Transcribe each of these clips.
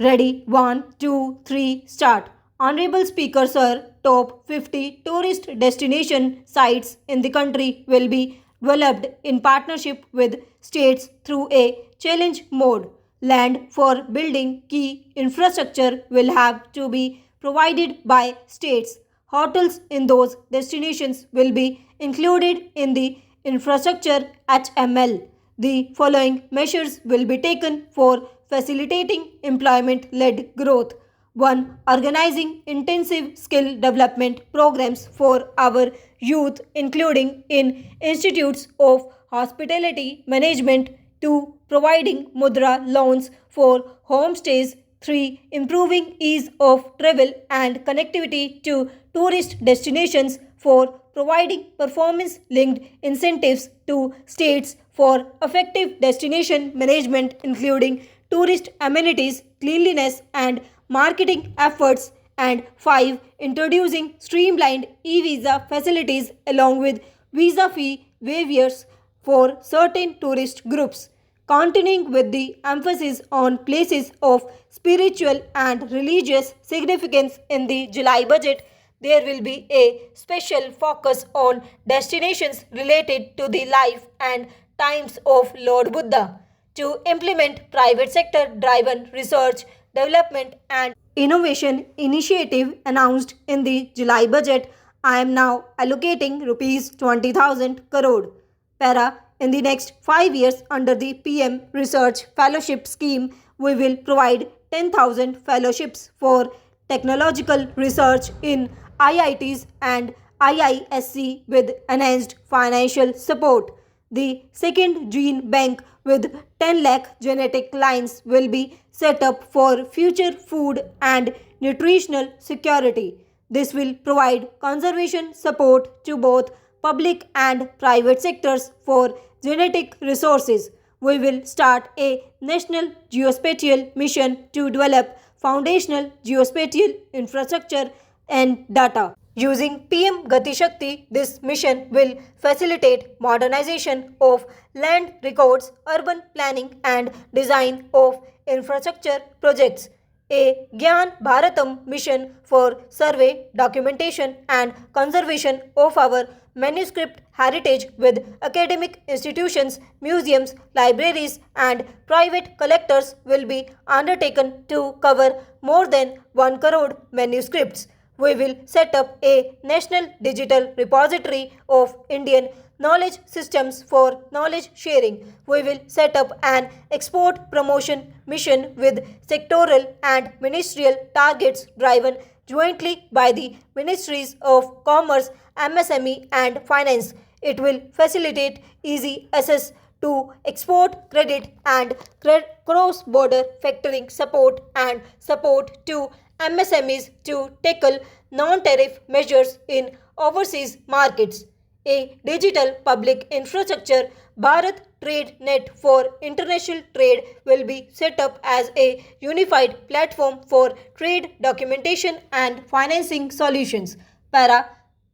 Ready? 1, 2, 3, start. Honorable Speaker Sir, top 50 tourist destination sites in the country will be developed in partnership with states through a challenge mode. Land for building key infrastructure will have to be provided by states. Hotels in those destinations will be included in the infrastructure HML. The following measures will be taken for facilitating employment led growth. 1. Organizing intensive skill development programs for our youth, including in institutes of hospitality management. 2. Providing mudra loans for homestays. 3. Improving ease of travel and connectivity to tourist destinations. 4. Providing performance linked incentives to states for effective destination management, including tourist amenities, cleanliness, and marketing efforts. And 5. Introducing streamlined e visa facilities along with visa fee waivers for certain tourist groups. Continuing with the emphasis on places of spiritual and religious significance in the July budget, there will be a special focus on destinations related to the life and times of Lord Buddha. To implement private sector driven research, development, and innovation initiative announced in the July budget, I am now allocating rupees 20,000 crore. Para, in the next 5 years under the PM Research Fellowship Scheme, we will provide 10,000 fellowships for technological research in IITs and IISc with enhanced financial support. The second gene bank with 10 lakh genetic lines will be set up for future food and nutritional security. This will provide conservation support to both public and private sectors for genetic resources. We will start a national geospatial mission to develop foundational geospatial infrastructure and data. Using PM Gati Shakti, this mission will facilitate modernization of land records, urban planning, and design of infrastructure projects. A Gyan Bharatam mission for survey, documentation, and conservation of our manuscript heritage with academic institutions, museums, libraries, and private collectors will be undertaken to cover more than 1 crore manuscripts. We will set up a national digital repository of Indian knowledge systems for knowledge sharing. We will set up an export promotion mission with sectoral and ministerial targets driven jointly by the Ministries of Commerce, MSME, and Finance. It will facilitate easy access to export credit and cross border factoring support and support to MSMEs to tackle non tariff measures in overseas markets. A digital public infrastructure Bharat Trade Net for international trade will be set up as a unified platform for trade documentation and financing solutions. Para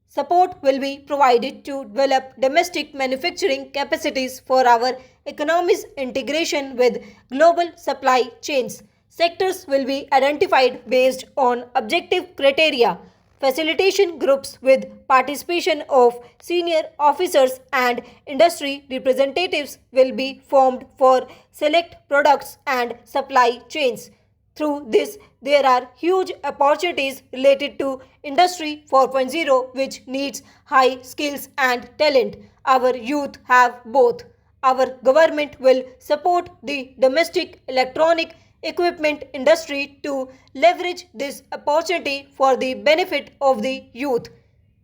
support will be provided to develop domestic manufacturing capacities for our economy's integration with global supply chains. Sectors will be identified based on objective criteria. Facilitation groups with participation of senior officers and industry representatives will be formed for select products and supply chains. Through this, there are huge opportunities related to Industry 4.0, which needs high skills and talent. Our youth have both. Our government will support the domestic electronic equipment industry to leverage this opportunity for the benefit of the youth.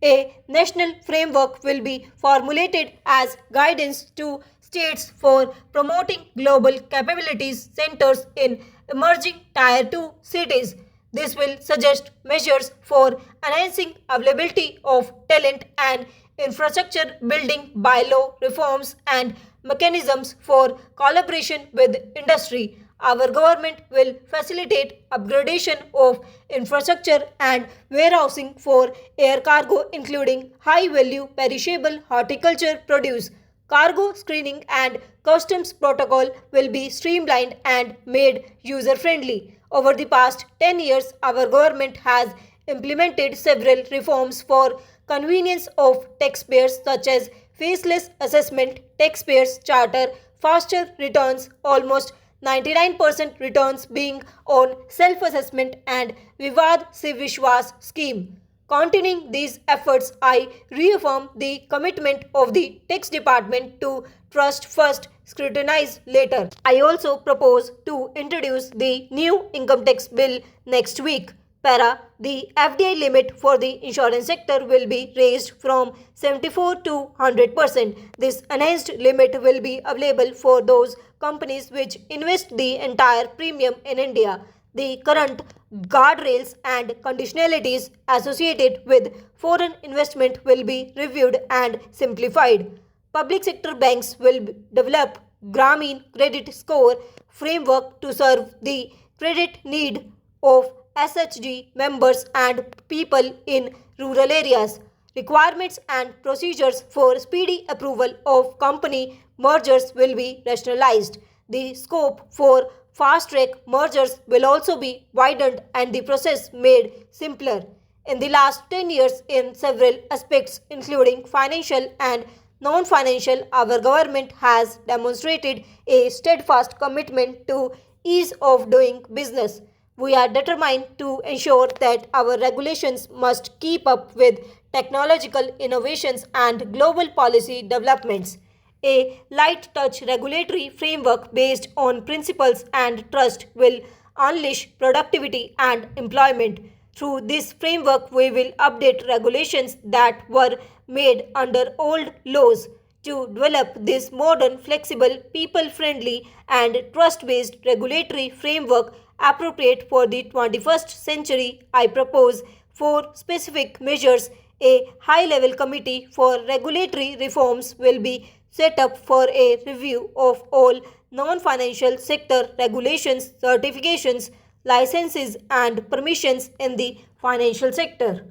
A national framework will be formulated as guidance to states for promoting global capabilities centers in emerging Tier 2 cities. This will suggest measures for enhancing availability of talent and infrastructure building bylaw reforms and mechanisms for collaboration with industry. Our government will facilitate upgradation of infrastructure and warehousing for air cargo, including high value perishable horticulture produce. Cargo screening and customs protocol will be streamlined and made user friendly. Over the past 10 years, our government has implemented several reforms for convenience of taxpayers such as faceless assessment, taxpayers charter, faster returns, almost 99% returns being on self-assessment, and Vivad Se Vishwas scheme. Continuing these efforts, I reaffirm the commitment of the tax department to trust first, scrutinize later. I also propose to introduce the new income tax bill next week. Para, the FDI limit for the insurance sector will be raised from 74 to 100%. This enhanced limit will be available for those companies which invest the entire premium in India. The current guardrails and conditionalities associated with foreign investment will be reviewed and simplified. Public sector banks will develop Grameen Credit Score framework to serve the credit need of SHG members and people in rural areas. Requirements and procedures for speedy approval of company mergers will be rationalized. The scope for fast track mergers will also be widened and the process made simpler. In the last 10 years, in several aspects, including financial and non financial, our government has demonstrated a steadfast commitment to ease of doing business. We are determined to ensure that our regulations must keep up with technological innovations and global policy developments. A light touch regulatory framework based on principles and trust will unleash productivity and employment. Through this framework, we will update regulations that were made under old laws to develop this modern, flexible, people friendly, and trust based regulatory framework appropriate for the 21st century. I propose four specific measures. A high level committee for regulatory reforms will be set up for a review of all non financial sector regulations, certifications, licenses, and permissions in the financial sector.